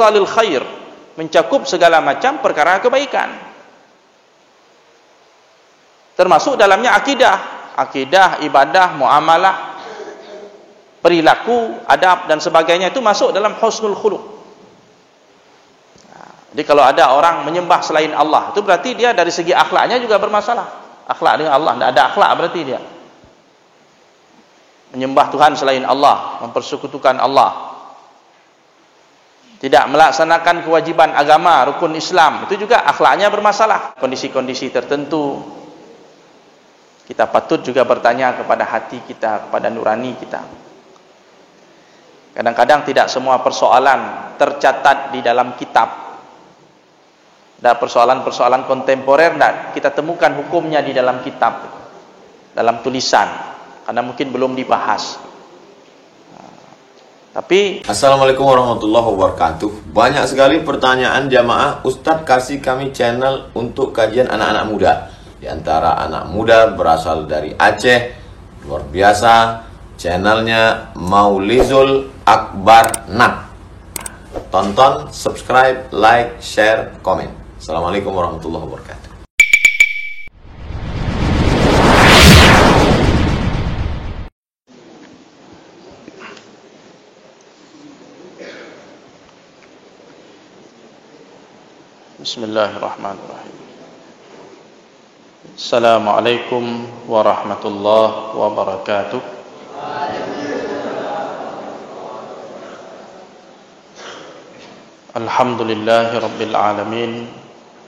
khisalil khair, mencakup segala macam perkara kebaikan. Termasuk dalamnya akidah, ibadah, muamalah, perilaku, adab dan sebagainya, itu masuk dalam husnul khuluq. Jadi kalau ada orang menyembah selain Allah, itu berarti dia dari segi akhlaknya juga bermasalah. Akhlak dengan Allah, tidak ada akhlak berarti dia. Menyembah Tuhan selain Allah, mempersekutukan Allah, tidak melaksanakan kewajiban agama, rukun Islam, itu juga akhlaknya bermasalah. Kondisi-kondisi tertentu, kita patut juga bertanya kepada hati kita, kepada nurani kita. Kadang-kadang tidak semua persoalan tercatat di dalam kitab. Dan persoalan-persoalan kontemporer kita temukan hukumnya di dalam kitab, dalam tulisan, karena mungkin belum dibahas. Tapi Assalamualaikum warahmatullahi wabarakatuh. Banyak sekali pertanyaan jamaah, Ustadz kasih kami channel untuk kajian anak-anak muda. Di antara anak muda berasal dari Aceh, luar biasa, channelnya Maulizul Akbar Nat. Tonton, subscribe, like, share, komen. Assalamualaikum warahmatullahi wabarakatuh. Bismillahirrahmanirrahim. Assalamualaikum warahmatullahi wabarakatuh. Alhamdulillahi rabbil alamin,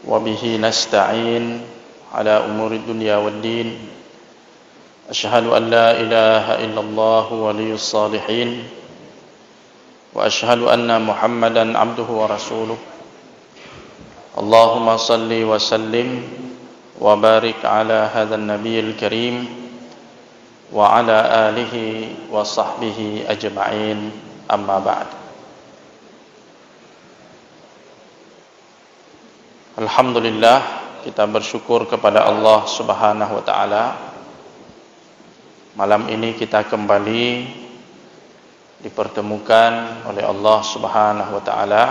wa bihi nasta'in ala umuri dunya waddin. Asyhadu an la ilaha illallah waliyus salihin, wa asyhadu anna Muhammadan abduhu wa rasuluh. Allahumma salli wa sallim wa barik ala hadzal nabiyil karim wa ala alihi wa sahbihi ajma'in, amma ba'd. Alhamdulillah, kita bersyukur kepada Allah Subhanahu wa taala. Malam ini kita kembali dipertemukan oleh Allah Subhanahu wa taala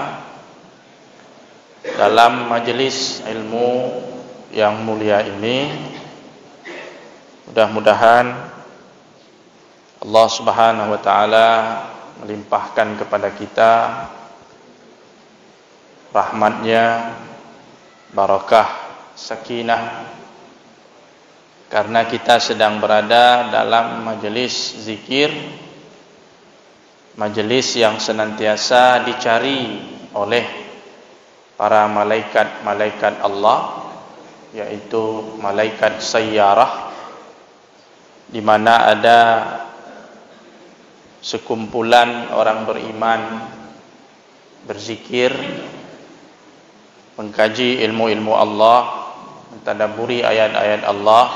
dalam majelis ilmu yang mulia ini. Mudah-mudahan Allah Subhanahu wa taala melimpahkan kepada kita rahmatnya, barakah, sakinah, karena kita sedang berada dalam majelis zikir, majelis yang senantiasa dicari oleh para malaikat-malaikat Allah, yaitu malaikat sayyarah, di mana ada sekumpulan orang beriman berzikir, mengkaji ilmu-ilmu Allah, mentadabburi ayat-ayat Allah,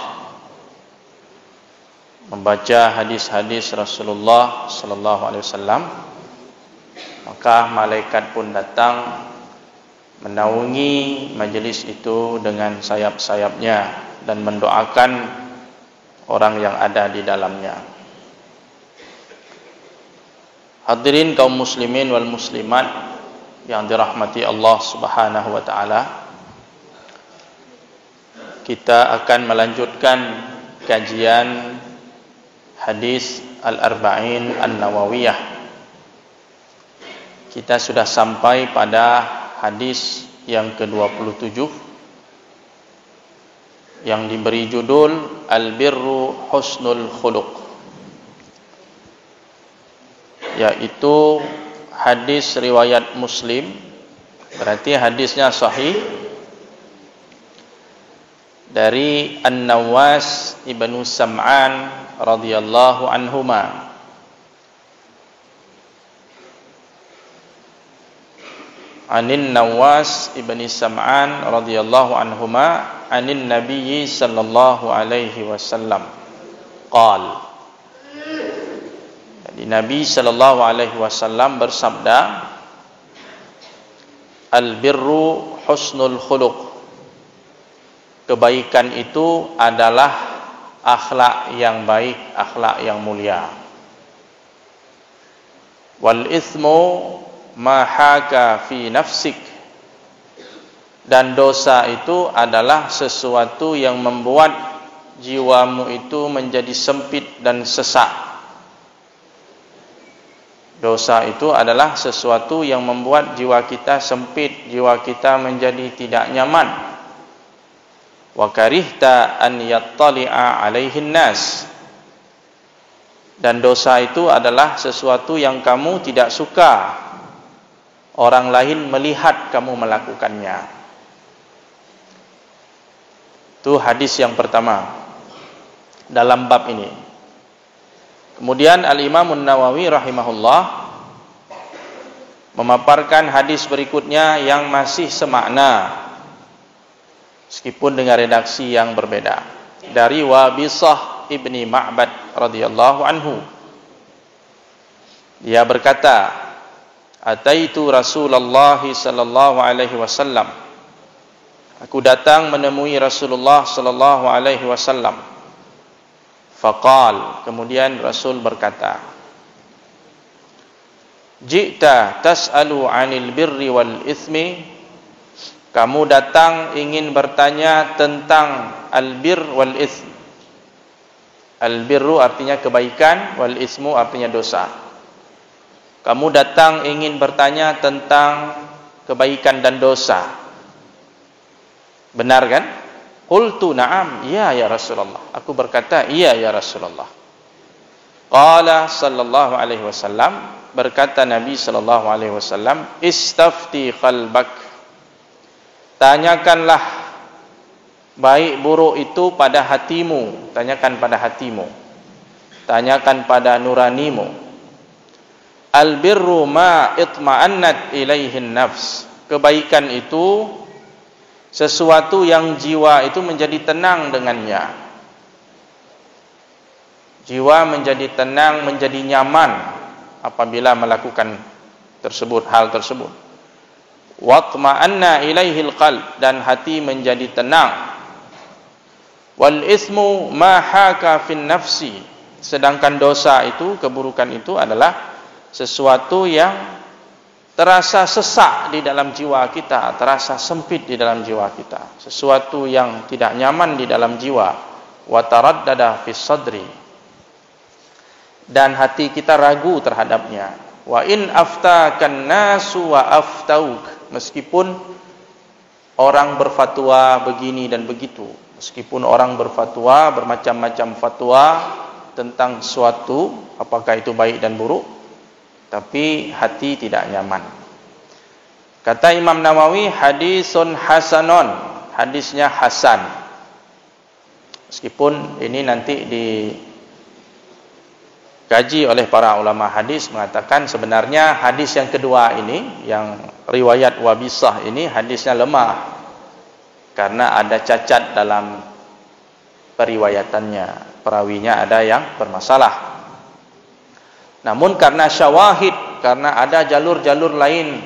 membaca hadis-hadis Rasulullah sallallahu alaihi wasallam. Maka malaikat pun datang menaungi majelis itu dengan sayap-sayapnya dan mendoakan orang yang ada di dalamnya. Hadirin kaum muslimin wal muslimat yang dirahmati Allah Subhanahu wa taala, kita akan melanjutkan kajian hadis Al-Arba'in An-Nawawiyah. Kita sudah sampai pada hadis yang ke-27 yang diberi judul Al-Birru Husnul Khuluq, yaitu hadis riwayat Muslim, berarti hadisnya sahih, dari An-Nawas ibnu Sam'an radhiyallahu anhuma. Anin Nawas ibni Sam'an radhiyallahu anhuma anin Nabiyyi sallallahu alaihi wasallam qala, Nabi sallallahu alaihi wasallam bersabda, al-birru husnul khuluq, kebaikan itu adalah akhlak yang baik, akhlak yang mulia. Wal ithmu ma haka fi nafsik, dan dosa itu adalah sesuatu yang membuat jiwamu itu menjadi sempit dan sesak. Dosa itu adalah sesuatu yang membuat jiwa kita sempit, jiwa kita menjadi tidak nyaman. Wa karihta an yattali'a alaihin nas, dan dosa itu adalah sesuatu yang kamu tidak suka orang lain melihat kamu melakukannya. Itu hadis yang pertama dalam bab ini. Kemudian Al-Imam An-Nawawi rahimahullah memaparkan hadis berikutnya yang masih semakna, meskipun dengan redaksi yang berbeda, dari Wabisah ibni Ma'bad radhiyallahu anhu. Dia berkata, ataitu Rasulullah sallallahu alaihi wasallam, aku datang menemui Rasulullah sallallahu alaihi wasallam. Faqal, kemudian Rasul berkata, ji'ta tas'alu 'anil birri wal itsmi, kamu datang ingin bertanya tentang al-bir wal itsm. Al-birru artinya kebaikan, wal itsmu artinya dosa. Kamu datang ingin bertanya tentang kebaikan dan dosa. Benar kan? Qultu na'am, iya ya Rasulullah. Aku berkata, iya ya Rasulullah. Qala sallallahu alaihi wasallam, berkata Nabi sallallahu alaihi wasallam, istafti qalbak, tanyakanlah baik buruk itu pada hatimu, tanyakan pada hatimu, tanyakan pada nuranimu. Al-birru ma itma'annat ilaihin nafs, kebaikan itu sesuatu yang jiwa itu menjadi tenang dengannya. Jiwa menjadi tenang, menjadi nyaman apabila melakukan hal tersebut. Watma'anna ilaihil qalb, dan hati menjadi tenang. Wal ismu ma haka fin nafsi, sedangkan dosa itu, keburukan itu adalah sesuatu yang terasa sesak di dalam jiwa kita, terasa sempit di dalam jiwa kita, sesuatu yang tidak nyaman di dalam jiwa. Wa taraddada fis sadri, dan hati kita ragu terhadapnya. Wa in aftakan nasu wa aftauk, meskipun orang berfatwa begini dan begitu, meskipun orang berfatwa bermacam-macam fatwa tentang suatu, apakah itu baik dan buruk, tapi hati tidak nyaman. Kata Imam Nawawi, hadisun hasanon, hadisnya hasan. Meskipun ini nanti dikaji oleh para ulama hadis, mengatakan sebenarnya hadis yang kedua ini, yang riwayat Wabisah ini, hadisnya lemah karena ada cacat dalam periwayatannya, perawinya ada yang bermasalah. Namun karena syawahid, karena ada jalur-jalur lain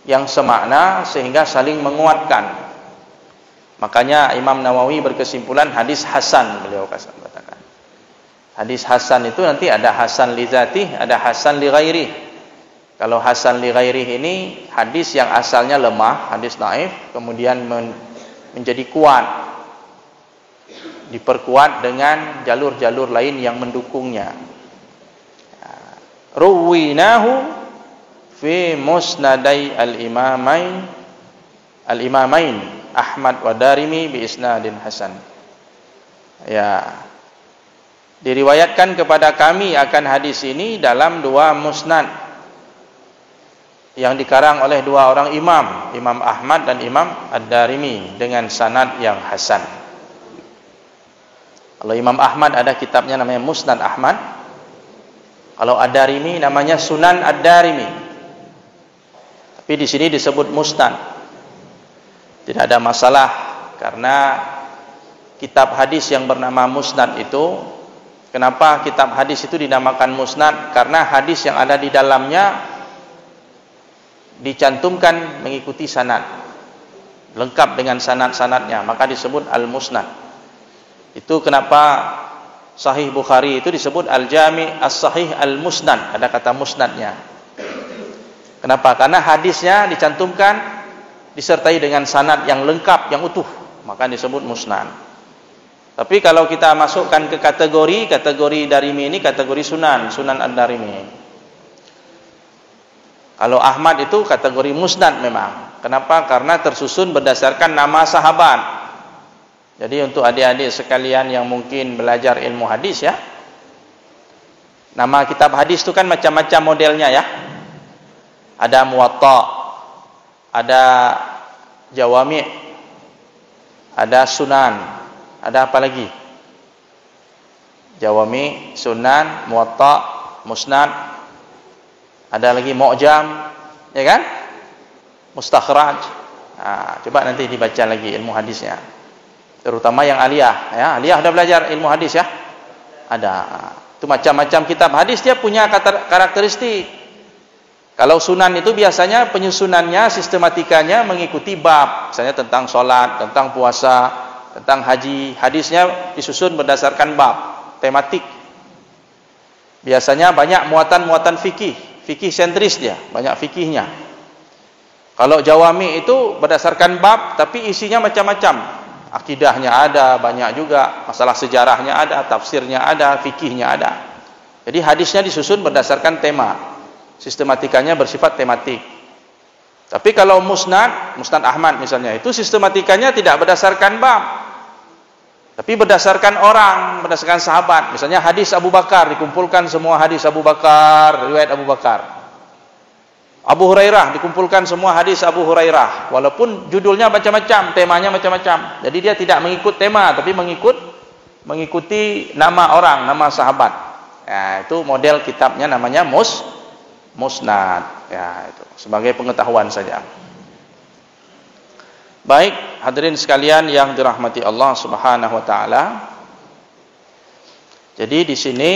yang semakna sehingga saling menguatkan, makanya Imam Nawawi berkesimpulan hadis hasan. Beliau katakan hadis hasan itu nanti ada hasan li dzatih, ada hasan li ghairih. Kalau hasan li ghairih ini hadis yang asalnya lemah, hadis dhaif, kemudian menjadi kuat, diperkuat dengan jalur-jalur lain yang mendukungnya. Ruwinahu fi musnadai al-imamain Ahmad wa Darimi bi isnadin hasan. Ya, diriwayatkan kepada kami akan hadis ini dalam dua musnad yang dikarang oleh dua orang imam, Imam Ahmad dan Imam Ad-Darimi, dengan sanad yang hasan. Kalau Imam Ahmad ada kitabnya namanya Musnad Ahmad, kalau Ad-Darimi namanya Sunan Ad-Darimi. Tapi di sini disebut musnad. Tidak ada masalah, karena kitab hadis yang bernama musnad itu, kenapa kitab hadis itu dinamakan musnad? Karena hadis yang ada di dalamnya dicantumkan mengikuti sanad, lengkap dengan sanad-sanadnya, maka disebut al-musnad. Itu kenapa Sahih Bukhari itu disebut Al-Jami' As-Sahih Al-Musnad, ada kata musnadnya. Kenapa? Karena hadisnya dicantumkan disertai dengan sanad yang lengkap, yang utuh, maka disebut musnad. Tapi kalau kita masukkan ke kategori Darimi ini kategori Sunan Ad-Darimi. Kalau Ahmad itu kategori musnad memang. Kenapa? Karena tersusun berdasarkan nama sahabat. Jadi untuk adik-adik sekalian yang mungkin belajar ilmu hadis ya, nama kitab hadis itu kan macam-macam modelnya ya. Ada Muwatta, ada Jawami, ada Sunan, ada apa lagi? Jawami, Sunan, Muwatta, Musnad, ada lagi Mu'jam, ya kan? Mustakhraj. Nah, coba nanti dibaca lagi ilmu hadisnya. Terutama yang aliyah, ya. Aliyah sudah belajar ilmu hadis ya? Ada. Itu macam-macam kitab hadis dia punya karakteristik. Kalau sunan itu biasanya penyusunannya, sistematikanya mengikuti bab, misalnya tentang sholat, tentang puasa, tentang haji. Hadisnya disusun berdasarkan bab, tematik. Biasanya banyak muatan-muatan fikih sentris dia, banyak fikihnya. Kalau Jawami itu berdasarkan bab, tapi isinya macam-macam. Akidahnya ada, banyak juga. Masalah sejarahnya ada, tafsirnya ada, fikihnya ada. Jadi hadisnya disusun berdasarkan tema. Sistematikanya bersifat tematik. Tapi kalau Musnad Ahmad misalnya, itu sistematikanya tidak berdasarkan bab, tapi berdasarkan orang, berdasarkan sahabat. Misalnya hadis Abu Bakar, dikumpulkan semua hadis Abu Bakar, riwayat Abu Bakar. Abu Hurairah, dikumpulkan semua hadis Abu Hurairah. Walaupun judulnya macam-macam, temanya macam-macam. Jadi dia tidak mengikut tema, tapi mengikuti nama orang, nama sahabat. Ya, itu model kitabnya namanya Musnad. Ya, itu sebagai pengetahuan saja. Baik, hadirin sekalian yang dirahmati Allah Subhanahu wa taala. Jadi di sini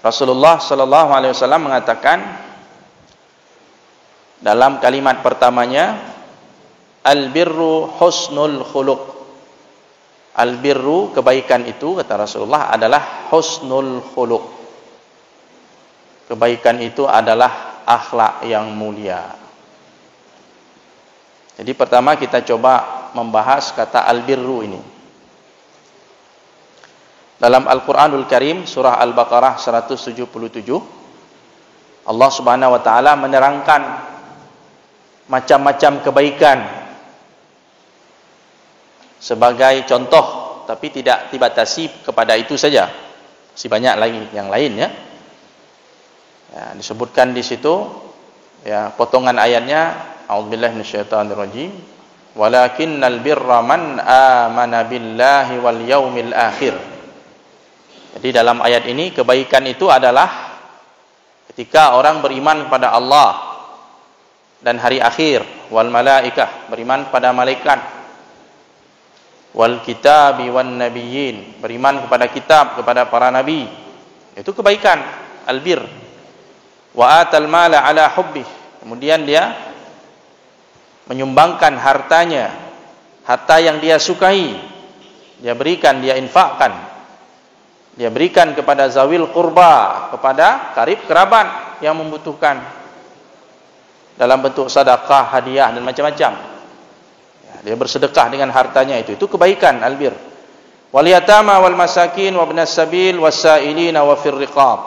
Rasulullah sallallahu alaihi wasallam mengatakan dalam kalimat pertamanya, al-birru husnul khuluq. Al-birru, kebaikan itu kata Rasulullah adalah husnul khuluq. Kebaikan itu adalah akhlak yang mulia. Jadi pertama kita coba membahas kata al-birru ini. Dalam Al-Qur'anul Karim surah Al-Baqarah 177, Allah Subhanahu wa taala menerangkan macam-macam kebaikan sebagai contoh, tapi tidak dibatasi kepada itu saja. Masih banyak lagi yang lain ya. Ya, disebutkan di situ ya potongan ayatnya, a'udzubillahi minasyaitonirrajim, walakinnal birra man amana billahi wal yaumil akhir. Jadi dalam ayat ini kebaikan itu adalah ketika orang beriman kepada Allah dan hari akhir, wal malaikah, beriman kepada malaikat, wal kitabi wan nabiyyin, beriman kepada kitab, kepada para nabi. Itu kebaikan, albir. Wa atal mala ala hubbih, kemudian dia menyumbangkan hartanya, harta yang dia sukai, dia berikan, dia infakkan, dia berikan kepada zawil qurba, kepada karib kerabat yang membutuhkan, dalam bentuk sedekah, hadiah dan macam-macam. Ya, dia bersedekah dengan hartanya itu kebaikan, albir. Wal yatama wal masakin wa ibnas sabil wasailina wa fir riqab.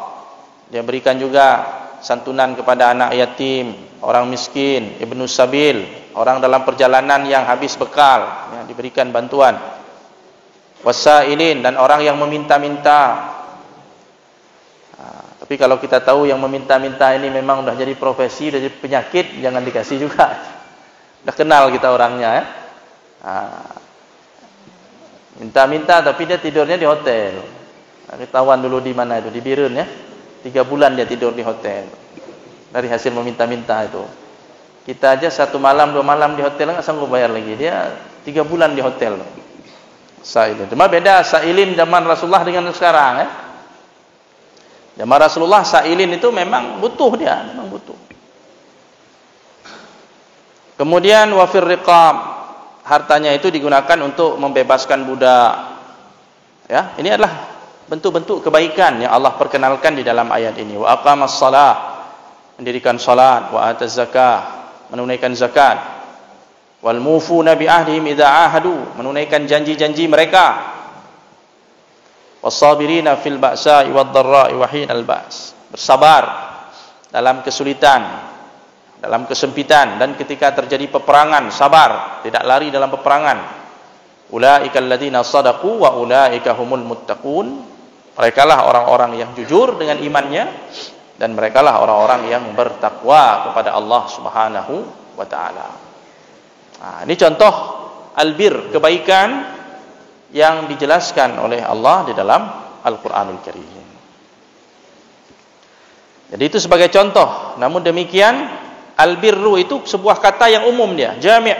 Dia berikan juga santunan kepada anak yatim, orang miskin, ibnus sabil, orang dalam perjalanan yang habis bekal, ya, diberikan bantuan. Wasailin, dan orang yang meminta-minta. Tapi kalau kita tahu yang meminta-minta ini memang sudah jadi profesi, sudah jadi penyakit, jangan dikasih juga. Sudah kenal kita orangnya ya. Minta-minta tapi dia tidurnya di hotel. Ketahuan dulu di mana itu, di Birun ya. 3 bulan dia tidur di hotel dari hasil meminta-minta itu. Kita aja 1 malam 2 malam di hotel nggak sanggup bayar lagi, dia 3 bulan di hotel. Sailin. Cuma beda sailin zaman Rasulullah dengan sekarang ya. Zaman Rasulullah sailin itu memang butuh, dia memang butuh. Kemudian wafir riqab, hartanya itu digunakan untuk membebaskan budak. Ya, ini adalah bentuk-bentuk kebaikan yang Allah perkenalkan di dalam ayat ini. Wa aqamas shalah, mendirikan salat, wa ataz zakah, menunaikan zakat, wal mufuna bi ahdihim idza ahadu, menunaikan janji-janji mereka, was-sabirina fil ba'sa'i wad-dharra'i wa hinal ba's, bersabar dalam kesulitan, dalam kesempitan, dan ketika terjadi peperangan sabar, tidak lari dalam peperangan. Ulaikal ladzina shadaqu wa ulaika humul muttaqun, merekalah orang-orang yang jujur dengan imannya, dan merekalah orang-orang yang bertakwa kepada Allah Subhanahu wa taala. Nah, ini contoh albir, kebaikan yang dijelaskan oleh Allah di dalam Al-Qur'anul Karim. Jadi itu sebagai contoh. Namun demikian, albirru itu sebuah kata yang umum, dia jami',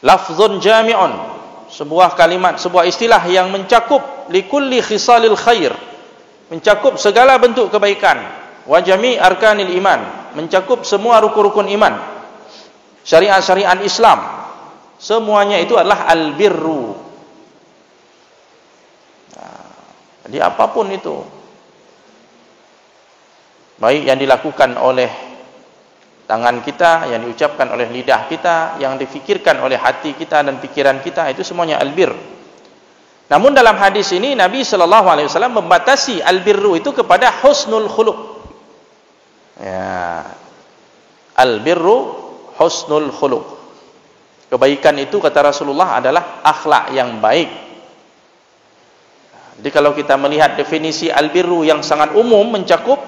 lafzun jami'un, sebuah kalimat, sebuah istilah yang mencakup likulli khisalil khair, mencakup segala bentuk kebaikan, wa jami' arkanil iman, mencakup semua rukun-rukun iman, syariat-syariat Islam, semuanya itu adalah albirru. Nah, jadi apapun itu, baik yang dilakukan oleh tangan kita, yang diucapkan oleh lidah kita, yang difikirkan oleh hati kita dan pikiran kita, itu semuanya albir. Namun dalam hadis ini Nabi SAW membatasi albirru itu kepada husnul khuluq. Ya, albirru husnul khuluq. Kebaikan itu kata Rasulullah adalah akhlak yang baik. Jadi kalau kita melihat definisi albirru yang sangat umum mencakup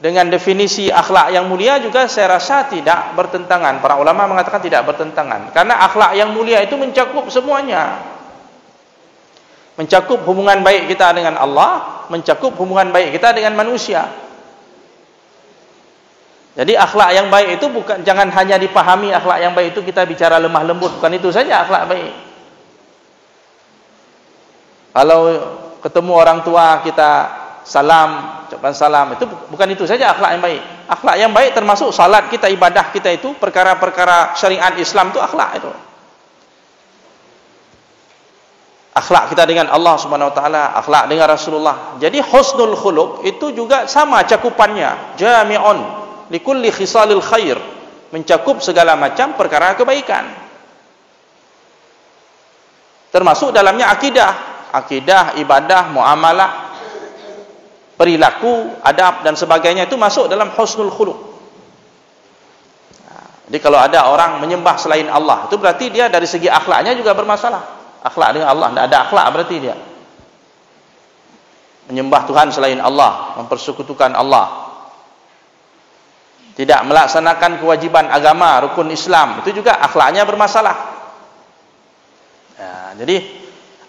dengan definisi akhlak yang mulia juga, saya rasa tidak bertentangan. Para ulama mengatakan tidak bertentangan, karena akhlak yang mulia itu mencakup semuanya. Mencakup hubungan baik kita dengan Allah, mencakup hubungan baik kita dengan manusia. Jadi akhlak yang baik itu bukan, jangan hanya dipahami akhlak yang baik itu kita bicara lemah lembut, bukan itu saja akhlak baik. Kalau ketemu orang tua kita salam, ucapkan salam, itu bukan itu saja akhlak yang baik. Akhlak yang baik termasuk salat kita, ibadah kita, itu perkara-perkara syariat Islam itu akhlak itu. Akhlak kita dengan Allah Subhanahu wa taala, akhlak dengan Rasulullah. Jadi husnul khuluq itu juga sama cakupannya, jami'un likulli khisalil khair, mencakup segala macam perkara kebaikan. Termasuk dalamnya akidah, ibadah, muamalah, perilaku, adab dan sebagainya, itu masuk dalam husnul khuluq. Jadi kalau ada orang menyembah selain Allah, itu berarti dia dari segi akhlaknya juga bermasalah. Akhlak dengan Allah, tidak ada akhlak berarti dia menyembah Tuhan selain Allah, mempersekutukan Allah, tidak melaksanakan kewajiban agama, rukun Islam, itu juga akhlaknya bermasalah. Ya, jadi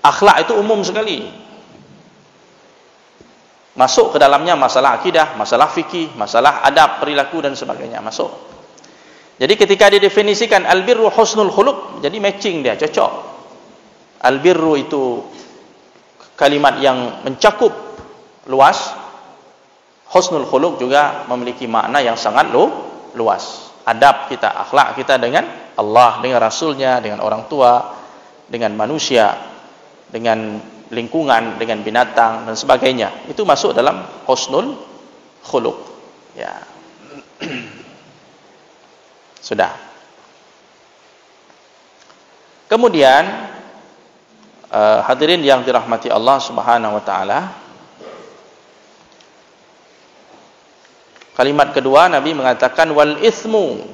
akhlak itu umum sekali, masuk ke dalamnya masalah akidah, masalah fikih, masalah adab, perilaku dan sebagainya masuk. Jadi ketika didefinisikan albirru husnul khuluq, jadi matching dia, cocok. Albirru itu kalimat yang mencakup luas. Husnul khuluq juga memiliki makna yang sangat luas. Adab kita, akhlak kita dengan Allah, dengan Rasulnya, dengan orang tua, dengan manusia, dengan lingkungan, dengan binatang dan sebagainya, itu masuk dalam husnul khuluq. Ya. Sudah. Kemudian hadirin yang dirahmati Allah Subhanahu wa taala, kalimat kedua Nabi mengatakan wal ismu.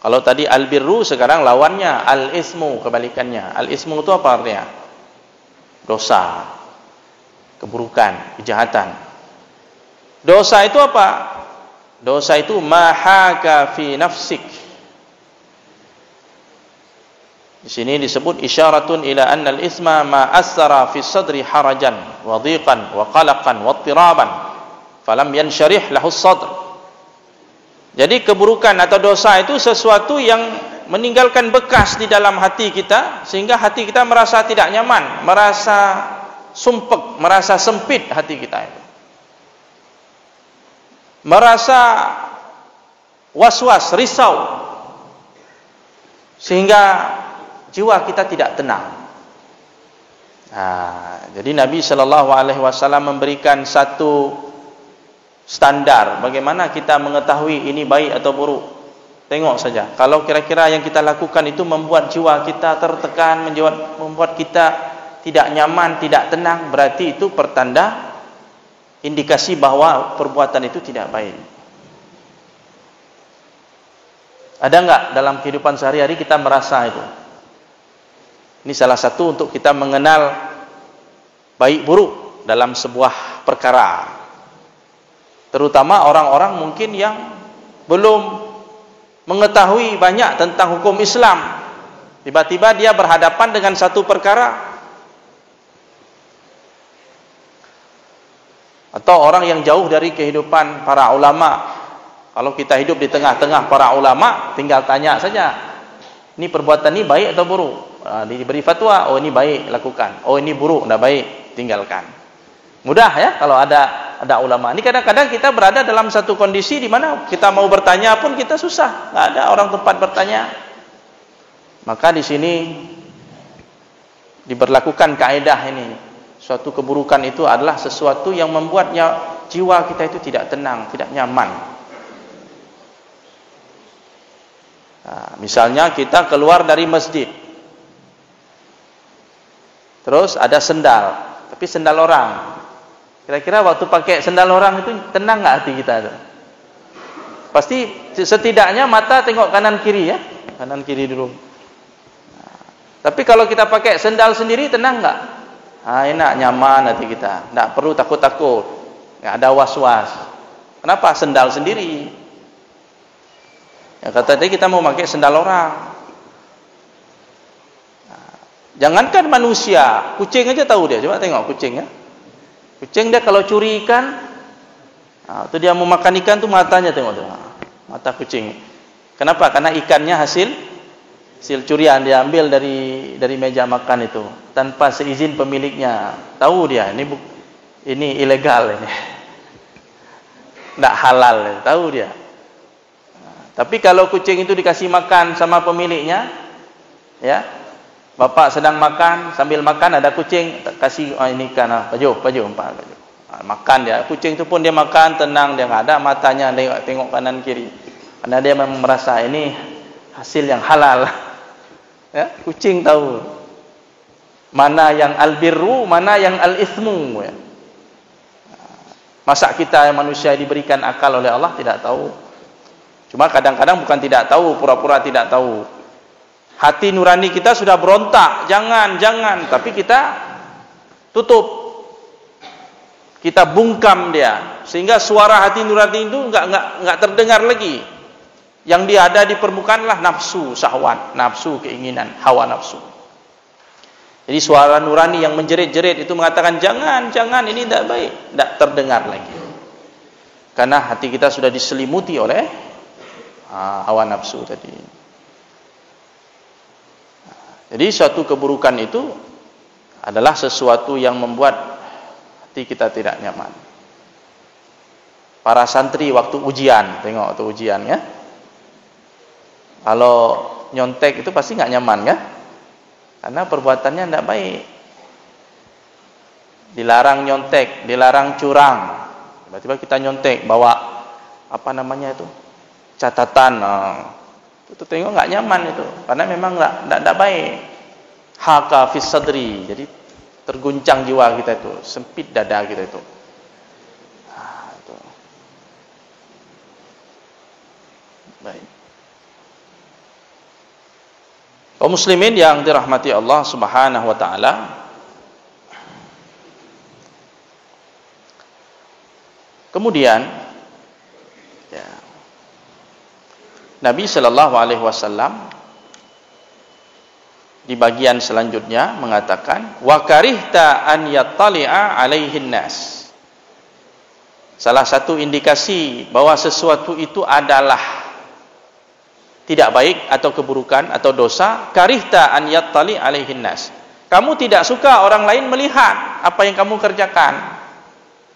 Kalau tadi albirru, sekarang lawannya al ismu, kebalikannya. Al ismu itu apa artinya? Dosa, keburukan, kejahatan. Dosa itu apa? Dosa itu mahaka fi nafsik. Di sini disebut isyaratun ila anna al-isma ma asara fi sadri harajan wa dhiqan wa qalaqan wa ittiraban falam yansyarih lahu sadr. Jadi keburukan atau dosa itu sesuatu yang meninggalkan bekas di dalam hati kita, sehingga hati kita merasa tidak nyaman, merasa sumpek, merasa sempit hati kita itu, merasa was-was, risau, sehingga jiwa kita tidak tenang. Nah, jadi Nabi SAW memberikan satu standar bagaimana kita mengetahui ini baik atau buruk. Tengok saja, kalau kira-kira yang kita lakukan itu membuat jiwa kita tertekan, membuat kita tidak nyaman, tidak tenang, berarti itu pertanda indikasi bahwa perbuatan itu tidak baik. Ada enggak dalam kehidupan sehari-hari kita merasa itu? Ini salah satu untuk kita mengenal baik buruk dalam sebuah perkara. Terutama orang-orang mungkin yang belum mengetahui banyak tentang hukum Islam. Tiba-tiba dia berhadapan dengan satu perkara. Atau orang yang jauh dari kehidupan para ulama. Kalau kita hidup di tengah-tengah para ulama, tinggal tanya saja, ini perbuatan ini baik atau buruk? Diberi fatwa, oh ini baik, lakukan. Oh ini buruk, tidak baik, tinggalkan. Mudah ya kalau ada ulama. Ini kadang-kadang kita berada dalam satu kondisi di mana kita mau bertanya pun kita susah, nggak ada orang tempat bertanya. Maka di sini diberlakukan kaidah ini. Suatu keburukan itu adalah sesuatu yang membuatnya jiwa kita itu tidak tenang, tidak nyaman. Nah, misalnya kita keluar dari masjid, terus ada sendal, tapi sendal orang. Kira-kira waktu pakai sendal orang itu tenang nggak hati kita itu? Pasti setidaknya mata tengok kanan kiri ya, kanan kiri dulu. Nah, tapi kalau kita pakai sendal sendiri tenang nggak? Enak, nyaman hati kita, nggak perlu takut-takut, nggak ada was-was. Kenapa? Sendal sendiri. Ya, kata tadi kita mau pakai sendal orang. Nah, jangankan manusia, kucing aja tahu dia. Coba tengok kucing ya. Kucing dia kalau curi ikan, itu dia mau makan ikan tuh matanya tengok tuh, mata kucing. Kenapa? Karena ikannya hasil curian, dia ambil dari meja makan itu tanpa seizin pemiliknya. Tahu dia ini ilegal ini, tidak halal, tahu dia. Tapi kalau kucing itu dikasih makan sama pemiliknya, ya, bapak sedang makan, sambil makan ada kucing, kasih ini ikan, baju, makan dia. Kucing itu pun dia makan tenang, dia nggak ada matanya tengok kanan kiri, karena dia memang merasa ini hasil yang halal. Ya, kucing tahu mana yang albirru, mana yang al-ithmu. Ya. Masa kita yang manusia diberikan akal oleh Allah tidak tahu? Cuma kadang-kadang bukan tidak tahu, pura-pura tidak tahu. Hati nurani kita sudah berontak, jangan, tapi kita tutup, kita bungkam dia, sehingga suara hati nurani itu nggak terdengar lagi. Yang dia ada di permukaan lah nafsu, syahwat, nafsu, keinginan, hawa nafsu. Jadi suara nurani yang menjerit-jerit itu mengatakan jangan, ini tidak baik, tidak terdengar lagi. Karena hati kita sudah diselimuti oleh hawa nafsu tadi. Jadi suatu keburukan itu adalah sesuatu yang membuat hati kita tidak nyaman. Para santri waktu ujian, tengok tuh ujian ya. Kalau nyontek itu pasti nggak nyaman ya, karena perbuatannya tidak baik. Dilarang nyontek, dilarang curang. Tiba-tiba kita nyontek, bawa apa namanya itu? Catatan, itu tengok nggak nyaman itu, karena memang nggak baik. Haka fis sadri, jadi terguncang jiwa kita itu, sempit dada kita itu. Itu. Baik. Kaum muslimin yang dirahmati Allah Subhanahu wa taala, kemudian ya, Nabi Shallallahu Alaihi Wasallam di bagian selanjutnya mengatakan, wa karihta an yattali'a alaihin nas. Salah satu indikasi bahwa sesuatu itu adalah tidak baik atau keburukan atau dosa, karihta an yattali alaihin nas. Kamu tidak suka orang lain melihat apa yang kamu kerjakan.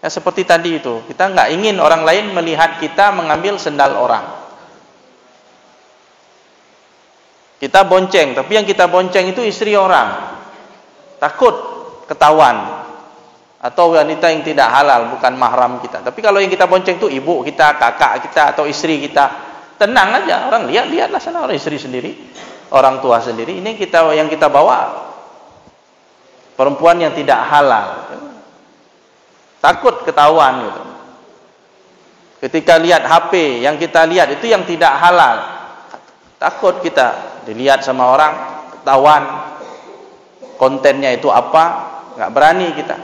Ya, seperti tadi itu, kita nggak ingin orang lain melihat kita mengambil sendal orang. Kita bonceng, tapi yang kita bonceng itu istri orang. Takut ketahuan. atau wanita yang tidak halal, bukan mahram kita. Tapi kalau yang kita bonceng itu ibu kita, kakak kita, atau istri kita, tenang aja, orang lihatlah sana, orang istri sendiri, orang tua sendiri. Ini yang kita bawa perempuan yang tidak halal, takut ketahuan gitu. Ketika lihat HP yang kita lihat itu yang tidak halal, takut kita dilihat sama orang, ketahuan kontennya itu apa, nggak berani kita.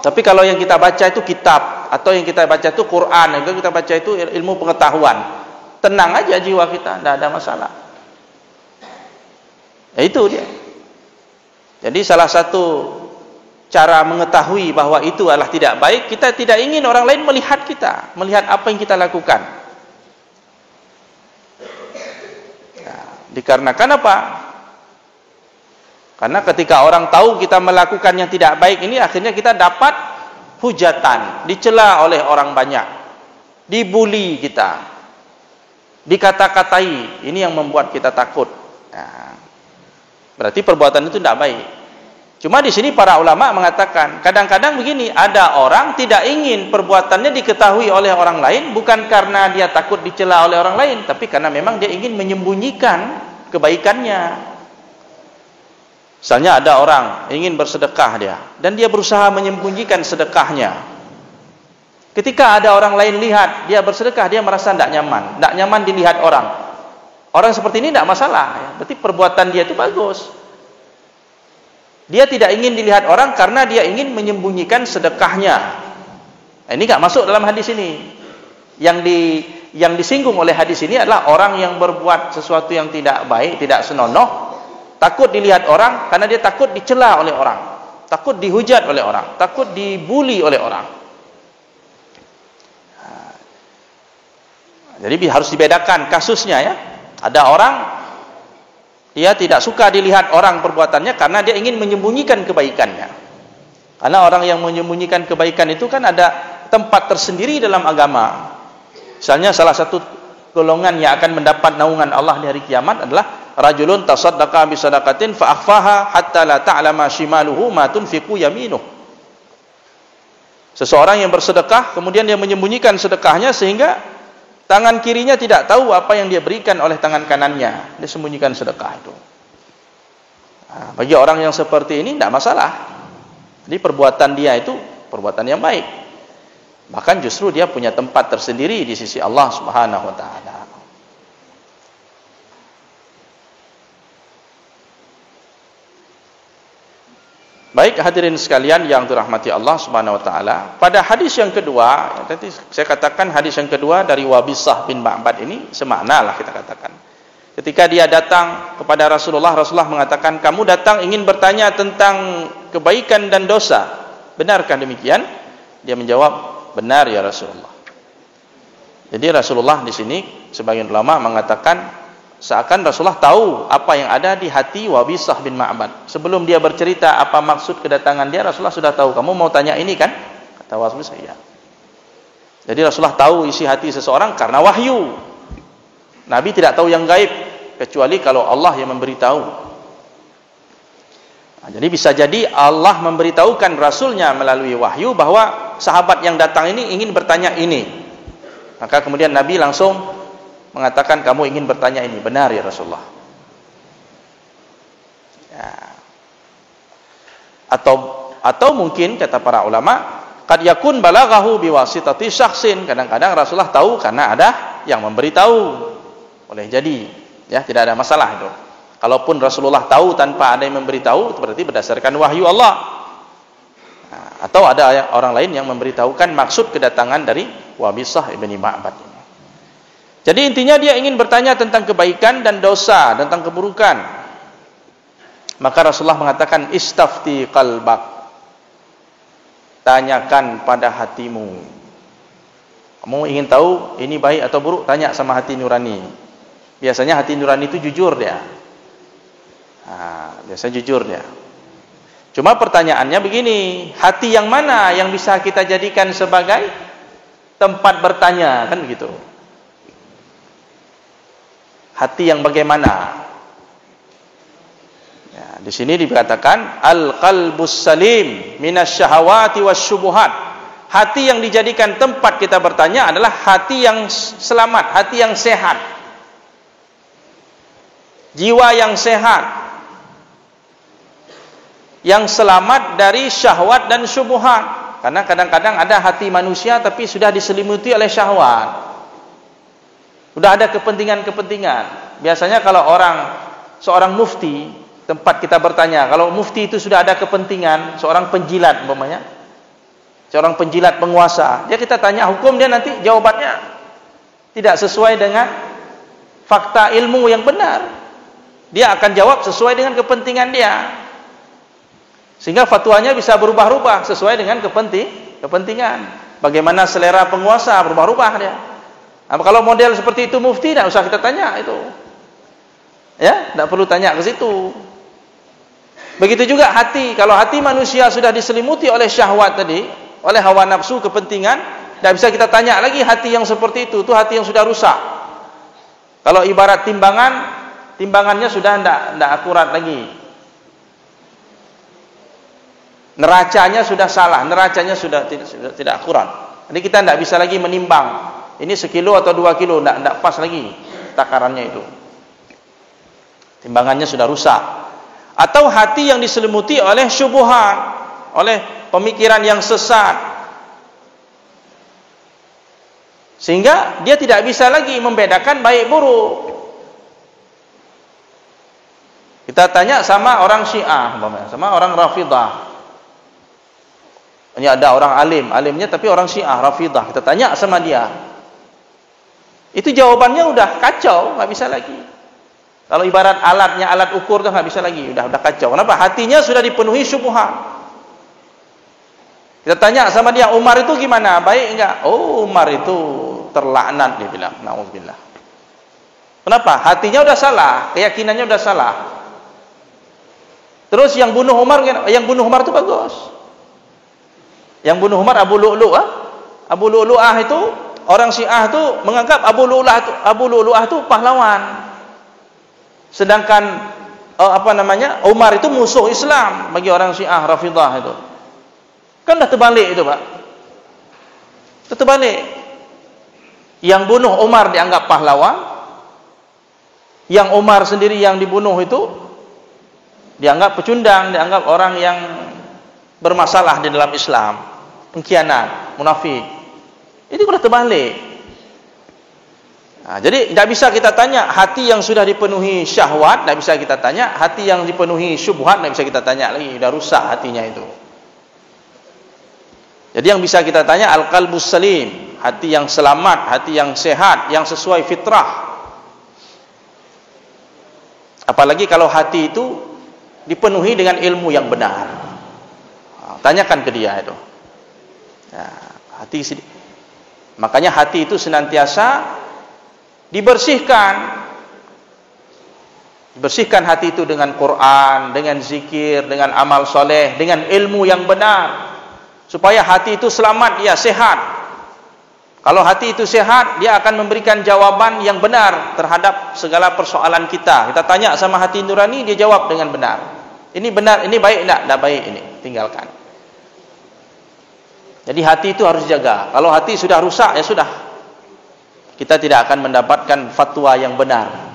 Tapi kalau yang kita baca itu kitab, atau yang kita baca itu Quran, yang kita baca itu ilmu pengetahuan, tenang aja jiwa kita, tidak ada masalah. Ya itu dia. Jadi salah satu cara mengetahui bahwa itu adalah tidak baik, kita tidak ingin orang lain melihat kita, melihat apa yang kita lakukan. Nah, dikarenakan apa? Karena ketika orang tahu kita melakukan yang tidak baik ini, akhirnya kita dapat hujatan, dicela oleh orang banyak, dibuli kita, dikata-katai. Ini yang membuat kita takut. Nah, berarti perbuatan itu tidak baik. Cuma di sini para ulama mengatakan, kadang-kadang begini, ada orang tidak ingin perbuatannya diketahui oleh orang lain, bukan karena dia takut dicela oleh orang lain, tapi karena memang dia ingin menyembunyikan kebaikannya. Misalnya ada orang ingin bersedekah dia, dan dia berusaha menyembunyikan sedekahnya. Ketika ada orang lain lihat dia bersedekah, dia merasa tidak nyaman dilihat orang. Orang seperti ini tidak masalah, ya. Berarti perbuatan dia itu bagus. Dia tidak ingin dilihat orang karena dia ingin menyembunyikan sedekahnya. Nah, ini nggak masuk dalam hadis ini. Yang disinggung oleh hadis ini adalah orang yang berbuat sesuatu yang tidak baik, tidak senonoh, takut dilihat orang karena dia takut dicela oleh orang, takut dihujat oleh orang, takut dibuli oleh orang. Jadi harus dibedakan kasusnya ya. Ada orang dia tidak suka dilihat orang perbuatannya karena dia ingin menyembunyikan kebaikannya. Karena orang yang menyembunyikan kebaikan itu kan ada tempat tersendiri dalam agama. Misalnya salah satu golongan yang akan mendapat naungan Allah di hari kiamat adalah rajulun tasaddaqa bi sadaqatin fa akhfaha hatta la ta'lama shimaluhu ma tunfiqu yaminuh. Seseorang yang bersedekah kemudian dia menyembunyikan sedekahnya sehingga tangan kirinya tidak tahu apa yang dia berikan oleh tangan kanannya. Dia sembunyikan sedekah itu. Nah, bagi orang yang seperti ini tidak masalah. Jadi perbuatan dia itu perbuatan yang baik. Bahkan justru dia punya tempat tersendiri di sisi Allah Subhanahu wa taala. Baik hadirin sekalian yang dirahmati Allah Subhanahu wa taala, pada hadis yang kedua, tadi saya katakan hadis yang kedua dari Wabisah bin Ma'bad ini semaknalah kita katakan. Ketika dia datang kepada Rasulullah, Rasulullah mengatakan, "Kamu datang ingin bertanya tentang kebaikan dan dosa. Benarkah demikian?" Dia menjawab, "Benar ya Rasulullah." Jadi Rasulullah di sini sebagian ulama mengatakan seakan Rasulullah tahu apa yang ada di hati Wabisah bin Ma'bad. Sebelum dia bercerita apa maksud kedatangan dia, Rasulullah sudah tahu. Kamu mau tanya ini kan? Kata Wabisah, iya. Jadi Rasulullah tahu isi hati seseorang karena wahyu. Nabi tidak tahu yang gaib kecuali kalau Allah yang memberitahu. Nah, jadi bisa jadi Allah memberitahukan Rasulnya melalui wahyu bahwa sahabat yang datang ini ingin bertanya ini. Maka kemudian Nabi langsung mengatakan, "Kamu ingin bertanya ini." "Benar ya Rasulullah." Ya. Atau mungkin kata para ulama, qad yakun balaghahu biwasitati syakhsin. Kadang-kadang Rasulullah tahu karena ada yang memberitahu. Boleh jadi, ya tidak ada masalah itu. Kalaupun Rasulullah tahu tanpa ada yang memberitahu, itu berarti berdasarkan wahyu Allah. Nah, atau ada orang lain yang memberitahukan maksud kedatangan dari Wabisah ibni Ma'bad. Jadi intinya dia ingin bertanya tentang kebaikan dan dosa, tentang keburukan. Maka Rasulullah mengatakan, "Istafti qalbak." Tanyakan pada hatimu. Kamu ingin tahu ini baik atau buruk? Tanya sama hati nurani. Biasanya hati nurani itu jujur dia. Biasanya jujur dia. Cuma pertanyaannya begini, hati yang mana yang bisa kita jadikan sebagai tempat bertanya, kan begitu? Hati yang bagaimana? Ya, di sini dikatakan al-qalbus salim minasyahawati wasyubuhat. Hati yang dijadikan tempat kita bertanya adalah hati yang selamat, hati yang sehat. Jiwa yang sehat, yang selamat dari syahwat dan syubhat. Karena kadang-kadang ada hati manusia tapi sudah diselimuti oleh syahwat. Sudah ada kepentingan-kepentingan. Biasanya kalau seorang mufti, tempat kita bertanya, kalau mufti itu sudah ada kepentingan, seorang penjilat umpamanya, seorang penjilat penguasa, dia kita tanya hukum, dia nanti jawabannya tidak sesuai dengan fakta ilmu yang benar. Dia akan jawab sesuai dengan kepentingan dia. Sehingga fatwanya bisa berubah-ubah sesuai dengan kepentingan. Bagaimana selera penguasa berubah-ubah dia. Nah, kalau model seperti itu mufti, tidak usah kita tanya itu. Ya, tidak perlu tanya ke situ. Begitu juga hati. Kalau hati manusia sudah diselimuti oleh syahwat tadi, oleh hawa nafsu, kepentingan, tidak bisa kita tanya lagi hati yang seperti itu hati yang sudah rusak. Kalau ibarat timbangannya sudah tidak akurat lagi. Neracanya sudah salah, neracanya sudah tidak akurat. Jadi kita tidak bisa lagi menimbang. Ini 1 kilo atau 2 kilo, tidak pas lagi takarannya itu. Timbangannya sudah rusak. Atau hati yang diselimuti oleh syubhat, oleh pemikiran yang sesat. Sehingga dia tidak bisa lagi membedakan baik buruk. Kita tanya sama orang Syiah, sama orang Rafidah. Ini ada orang alimnya tapi orang Syiah, Rafidah. Kita tanya sama dia. Itu jawabannya udah kacau, nggak bisa lagi. Kalau ibarat alat ukur tuh nggak bisa lagi, udah kacau. Kenapa? Hatinya sudah dipenuhi syubhat. Kita tanya sama dia, Umar itu gimana? Baik enggak? Oh, Umar itu terlaknat, dia bilang. Nauzubillah. Kenapa? Hatinya udah salah, keyakinannya udah salah. Terus yang bunuh Umar itu bagus. Yang bunuh Umar Abu Lu'lu'ah. Abu Lu'lu'ah itu orang Syiah itu menganggap Abu Lu'lu'ah itu pahlawan. Sedangkan Umar itu musuh Islam bagi orang Syiah Rafidah itu. Kan dah terbalik itu, Pak. Itu terbalik. Yang bunuh Umar dianggap pahlawan. Yang Umar sendiri yang dibunuh itu dianggap pecundang, dianggap orang yang bermasalah di dalam Islam, pengkhianat, munafik. Itu sudah terbalik. Nah, jadi tidak bisa kita tanya hati yang sudah dipenuhi syahwat, tidak bisa kita tanya hati yang dipenuhi syubhat, tidak bisa kita tanya lagi, sudah rusak hatinya itu. Jadi yang bisa kita tanya al-qalbus salim, hati yang selamat, hati yang sehat, yang sesuai fitrah. Apalagi kalau hati itu dipenuhi dengan ilmu yang benar. Tanyakan ke dia itu. Makanya hati itu senantiasa dibersihkan. Dibersihkan hati itu dengan Quran, dengan zikir, dengan amal soleh, dengan ilmu yang benar. Supaya hati itu selamat, dia sehat. Kalau hati itu sehat, dia akan memberikan jawaban yang benar terhadap segala persoalan kita. Kita tanya sama hati nurani, dia jawab dengan benar. Ini benar, ini baik, tidak baik, ini tinggalkan. Jadi hati itu harus dijaga. Kalau hati sudah rusak, ya sudah. Kita tidak akan mendapatkan fatwa yang benar.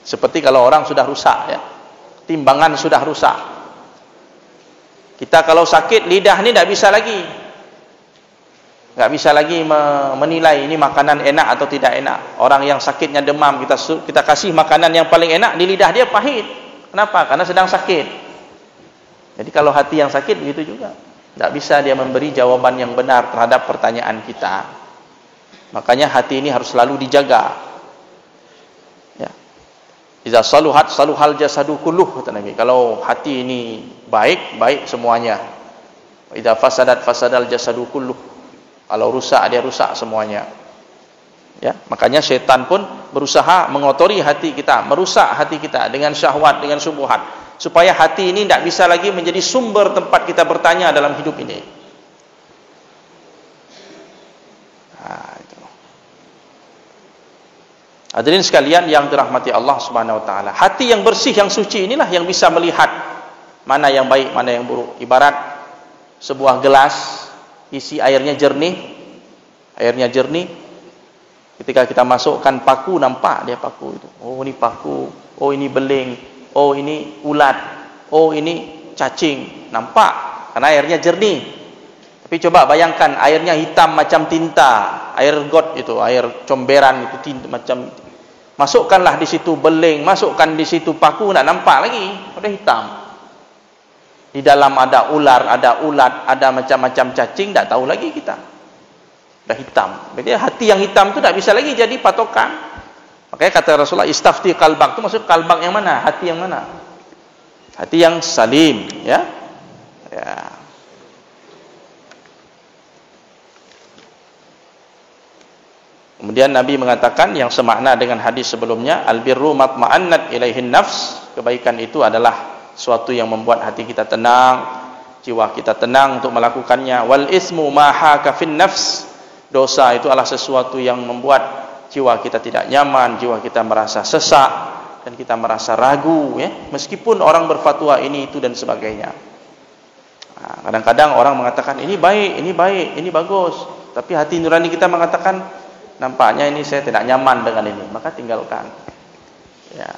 Seperti kalau orang sudah rusak, ya. Timbangan sudah rusak. Kita kalau sakit, lidah ini tidak bisa lagi. Nggak bisa lagi menilai ini makanan enak atau tidak enak. Orang yang sakitnya demam, kita kasih makanan yang paling enak, di lidah dia pahit. Kenapa? Karena sedang sakit. Jadi kalau hati yang sakit begitu juga. Tidak bisa dia memberi jawaban yang benar terhadap pertanyaan kita. Makanya hati ini harus selalu dijaga. Ya. Iza saluhat saluhal jasadu kulluh, kata Nabi. Kalau hati ini baik, baik semuanya. Iza fasadat fasadal jasadu kulluh. Kalau rusak, dia rusak semuanya. Ya, makanya setan pun berusaha mengotori hati kita, merusak hati kita dengan syahwat, dengan syubhat, supaya hati ini tidak bisa lagi menjadi sumber tempat kita bertanya dalam hidup ini. Nah, itu. Hadirin sekalian yang dirahmati Allah Subhanahu wa taala, hati yang bersih, yang suci inilah yang bisa melihat mana yang baik, mana yang buruk. Ibarat sebuah gelas isi airnya jernih, ketika kita masukkan paku, nampak dia paku itu. Oh, ini paku, oh ini beling, oh ini ulat, oh ini cacing, nampak karena airnya jernih. Tapi coba bayangkan airnya hitam macam tinta, air got itu, air comberan itu, tinta macam. Masukkanlah di situ beling, masukkan di situ paku, nak nampak lagi, udah hitam. Di dalam ada ular, ada ulat, ada macam-macam cacing, tak tahu lagi kita. Udah hitam. Jadi hati yang hitam itu tak bisa lagi jadi patokan. Makanya kata Rasulullah, istafti qalbak, itu maksud qalbak yang mana? Hati yang mana? Hati yang salim, ya. Ya. Kemudian Nabi mengatakan yang semakna dengan hadis sebelumnya, albirru matma'annat ilaihin nafs, kebaikan itu adalah suatu yang membuat hati kita tenang, jiwa kita tenang untuk melakukannya. Wal ismu ma haka fin nafs, dosa itu adalah sesuatu yang membuat jiwa kita tidak nyaman, jiwa kita merasa sesak dan kita merasa ragu, ya, meskipun orang berfatwa ini itu dan sebagainya. Kadang-kadang orang mengatakan ini baik, ini bagus, tapi hati nurani kita mengatakan nampaknya ini saya tidak nyaman dengan ini, maka tinggalkan. Ya.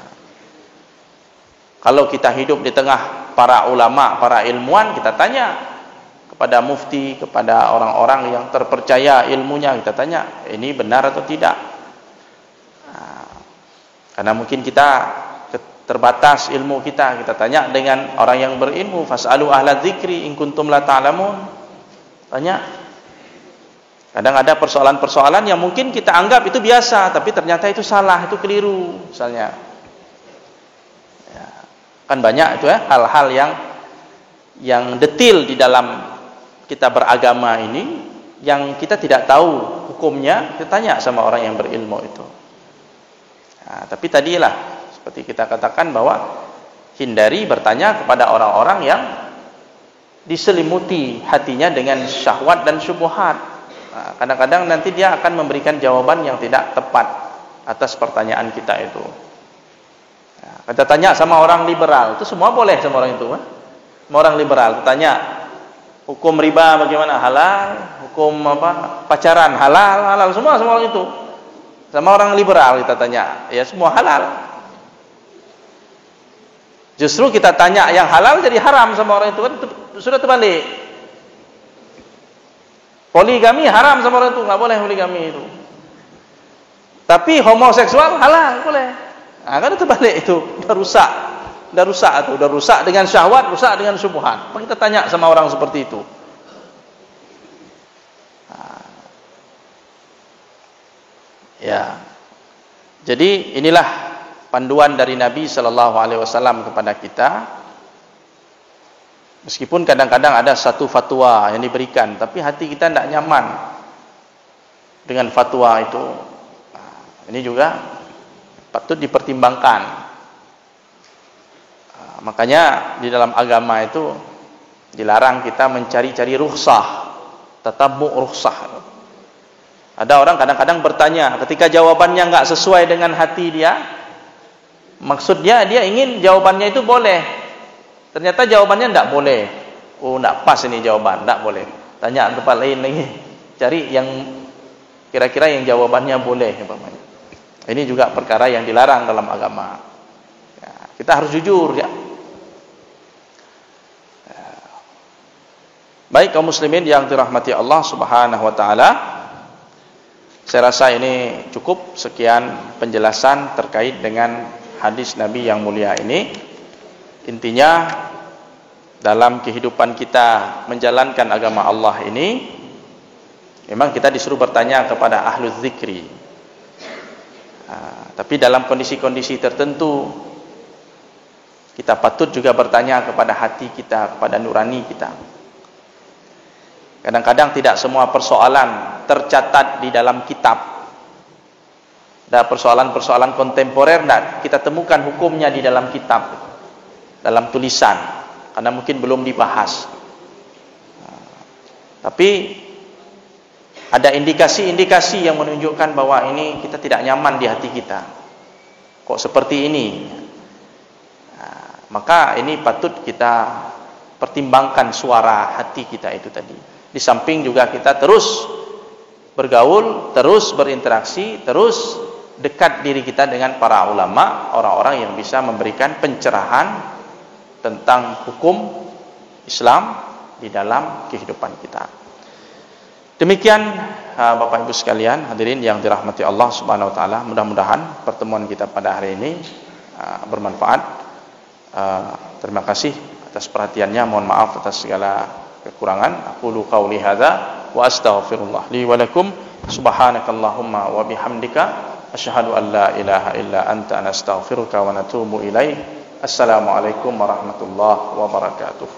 Kalau kita hidup di tengah para ulama, para ilmuwan, kita tanya kepada mufti, kepada orang-orang yang terpercaya ilmunya, kita tanya, ini benar atau tidak? Karena mungkin kita terbatas ilmu kita tanya dengan orang yang berilmu. Fas'alu ahla dzikri in kuntum la ta'lamun. Tanya. Kadang ada persoalan-persoalan yang mungkin kita anggap itu biasa, tapi ternyata itu salah, itu keliru, misalnya. Ya, kan banyak itu ya, hal-hal yang detil di dalam kita beragama ini, yang kita tidak tahu hukumnya, kita tanya sama orang yang berilmu itu. Nah, tapi tadilah, seperti kita katakan bahwa hindari bertanya kepada orang-orang yang diselimuti hatinya dengan syahwat dan syubhat. Kadang-kadang nanti dia akan memberikan jawaban yang tidak tepat atas pertanyaan kita itu. Kita tanya sama orang liberal, itu semua boleh sama orang itu. Sama orang liberal, tanya hukum riba bagaimana, halal, hukum pacaran halal, semua orang itu. Sama orang liberal kita tanya, ya semua halal. Justru kita tanya yang halal jadi haram sama orang itu, kan sudah terbalik. Poligami haram sama orang itu, nggak boleh poligami itu. Tapi homoseksual halal, boleh. Nah, kan itu terbalik itu, udah rusak dengan syahwat, rusak dengan syubhat. Apa kita tanya sama orang seperti itu? Nah, ya. Jadi inilah panduan dari Nabi Shallallahu Alaihi Wasallam kepada kita. Meskipun kadang-kadang ada satu fatwa yang diberikan, tapi hati kita tidak nyaman dengan fatwa itu. Ini juga patut dipertimbangkan. Makanya di dalam agama itu dilarang kita mencari-cari rukhsah, tatabbu' rukhsah. Ada orang kadang-kadang bertanya, ketika jawabannya nggak sesuai dengan hati dia, maksudnya dia ingin jawabannya itu boleh. Ternyata jawabannya tidak boleh. Oh, tidak pas ini jawaban, tidak boleh. Tanya tempat lain lagi. Cari yang kira-kira yang jawabannya boleh. Ini juga perkara yang dilarang dalam agama. Ya, kita harus jujur, ya. Baik kaum muslimin yang dirahmati Allah Subhanahu wa taala. Saya rasa ini cukup, sekian penjelasan terkait dengan hadis Nabi yang mulia ini. Intinya dalam kehidupan kita menjalankan agama Allah ini, memang kita disuruh bertanya kepada ahlul zikri. Tapi dalam kondisi-kondisi tertentu kita patut juga bertanya kepada hati kita, kepada nurani kita. Kadang-kadang tidak semua persoalan tercatat di dalam kitab. Ada persoalan-persoalan kontemporer tidak kita temukan hukumnya di dalam kitab, dalam tulisan, karena mungkin belum dibahas. Tapi ada indikasi-indikasi yang menunjukkan bahwa ini kita tidak nyaman di hati kita. Kok seperti ini? Maka ini patut kita pertimbangkan suara hati kita itu tadi. Di samping juga kita terus bergaul, terus berinteraksi, terus dekat diri kita dengan para ulama, orang-orang yang bisa memberikan pencerahan tentang hukum Islam di dalam kehidupan kita. Demikian Bapak Ibu sekalian, hadirin yang dirahmati Allah Subhanahu wa taala, mudah-mudahan pertemuan kita pada hari ini bermanfaat. Terima kasih atas perhatiannya, mohon maaf atas segala kekurangan. Aqulu qauli hadza wa astaghfirullah li wa lakum. Subhanakallahumma wa bihamdika asyhadu an la ilaha illa anta nastaghfiruka wa natubu ilaik. Assalamualaikum warahmatullahi wabarakatuh.